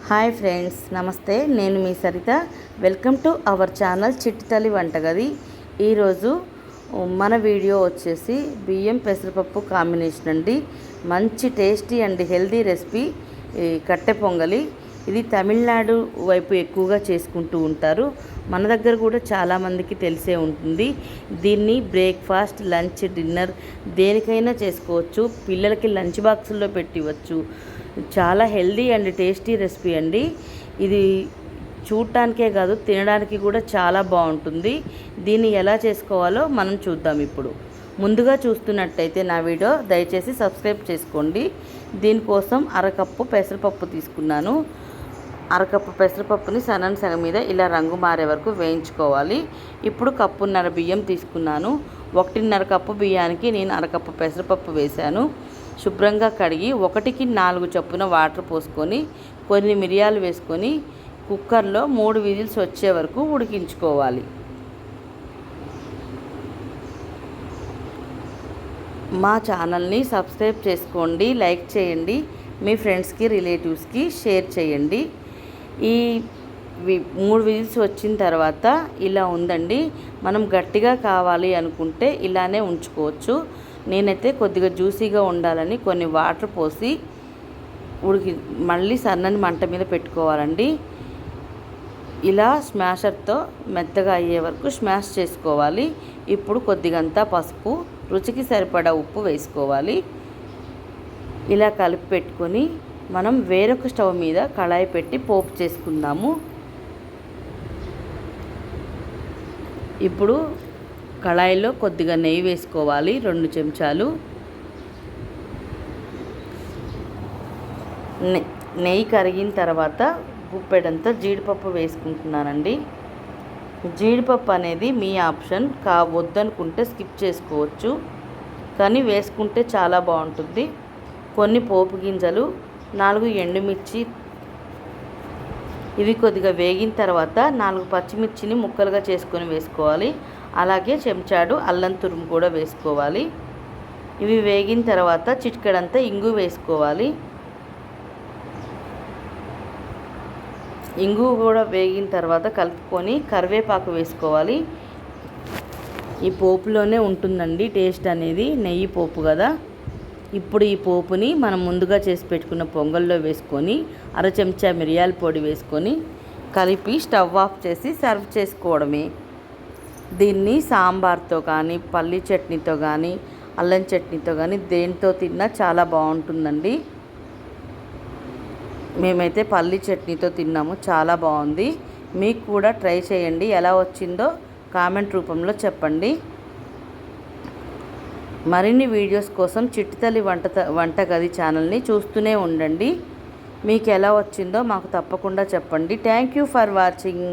Hi friends, నమస్తే. నేను మీ Saritha. Welcome to our channel Chitti Talli వంటగది. ఈరోజు మన వీడియో వచ్చేసి బియ్యం పెసరపప్పు కాంబినేషన్ అండి. మంచి టేస్టీ అండ్ హెల్దీ రెసిపీ కట్టె పొంగలి. ఇది తమిళనాడు వైపు ఎక్కువగా చేసుకుంటూ ఉంటారు. మన దగ్గర కూడా చాలామందికి తెలిసే ఉంటుంది. దీన్ని బ్రేక్ఫాస్ట్, లంచ్, డిన్నర్ దేనికైనా చేసుకోవచ్చు. పిల్లలకి లంచ్ బాక్సుల్లో పెట్టివచ్చు. చాలా హెల్దీ అండ్ టేస్టీ రెసిపీ అండి. ఇది చూడటానికే కాదు, తినడానికి కూడా చాలా బాగుంటుంది. దీన్ని ఎలా చేసుకోవాలో మనం చూద్దాం ఇప్పుడు. ముందుగా చూస్తున్నట్టయితే నా వీడియో దయచేసి సబ్స్క్రైబ్ చేసుకోండి. దీనికోసం అరకప్పు పెసరపప్పు తీసుకున్నాను. అరకప్పు పెసరపప్పుని సగం మీద ఇలా రంగు మారే వరకు వేయించుకోవాలి. ఇప్పుడు కప్పున్నర బియ్యం తీసుకున్నాను. 1.5 కప్పు బియ్యానికి నేను అరకప్పు పెసరపప్పు వేశాను. శుభ్రంగా కడిగి 1కి 4 చొప్పున వాటర్ పోసుకొని కొన్ని మిరియాలు వేసుకొని కుక్కర్లో 3 విజిల్స్ వచ్చే వరకు ఉడికించుకోవాలి. మా ఛానల్ని సబ్స్క్రైబ్ చేసుకోండి, లైక్ చేయండి, మీ ఫ్రెండ్స్కి, రిలేటివ్స్కి షేర్ చేయండి. ఈ 3 విజిల్స్ వచ్చిన తర్వాత ఇలా ఉందండి. మనం గట్టిగా కావాలి అనుకుంటే ఇలానే ఉంచుకోవచ్చు. నేనైతే కొద్దిగా జ్యూసీగా ఉండాలని కొన్ని వాటర్ పోసి మళ్ళీ సన్నని మంట మీద పెట్టుకోవాలండి. ఇలా స్మాషర్తో మెత్తగా అయ్యే వరకు స్మాష్ చేసుకోవాలి. ఇప్పుడు కొద్దిగంతా పసుపు, రుచికి సరిపడా ఉప్పు వేసుకోవాలి. ఇలా కలిపి పెట్టుకొని మనం వేరొక స్టవ్ మీద కళాయి పెట్టి పోపు చేసుకుందాము. ఇప్పుడు కళాయిలో కొద్దిగా నెయ్యి వేసుకోవాలి, 2 చెంచాలు. నెయ్యి కరిగిన తర్వాత గుప్పెడంతా జీడిపప్పు వేసుకుంటున్నానండి. జీడిపప్పు అనేది మీ ఆప్షన్, వద్దనుకుంటే స్కిప్ చేసుకోవచ్చు, కానీ వేసుకుంటే చాలా బాగుంటుంది. కొన్ని పోపు గింజలు, 4 ఎండుమిర్చి. ఇవి కొద్దిగా వేగిన తర్వాత 4 పచ్చిమిర్చిని ముక్కలుగా చేసుకొని వేసుకోవాలి. అలాగే చెంచాడు అల్లం తురుము కూడా వేసుకోవాలి. ఇవి వేగిన తర్వాత చిటికెడంతా ఇంగు వేసుకోవాలి. ఇంగు కూడా వేగిన తర్వాత కలుపుకొని కరివేపాకు వేసుకోవాలి. ఈ పోపులోనే ఉంటుందండి టేస్ట్ అనేది, నెయ్యి పోపు కదా. ఇప్పుడు ఈ పోపుని మనం ముందుగా చేసి పెట్టుకున్న పొంగల్లో వేసుకొని 1/2 చెంచా మిరియాల పొడి వేసుకొని కలిపి స్టవ్ ఆఫ్ చేసి సర్వ్ చేసుకోవడమే. దీన్ని సాంబార్తో కానీ, పల్లీ చట్నీతో కానీ, అల్లం చట్నీతో కానీ దేనితో తిన్నా చాలా బాగుంటుందండి. మేమైతే పల్లీ చట్నీతో తిన్నాము, చాలా బాగుంది. మీకు కూడా ట్రై చేయండి. ఎలా వచ్చిందో కామెంట్ రూపంలో చెప్పండి. మరిన్ని వీడియోస్ కోసం చిట్టి తల్లి వంటగది ఛానల్ని చూస్తూనే ఉండండి. మీకు ఎలా వచ్చిందో మాకు తప్పకుండా చెప్పండి. Thank you for watching.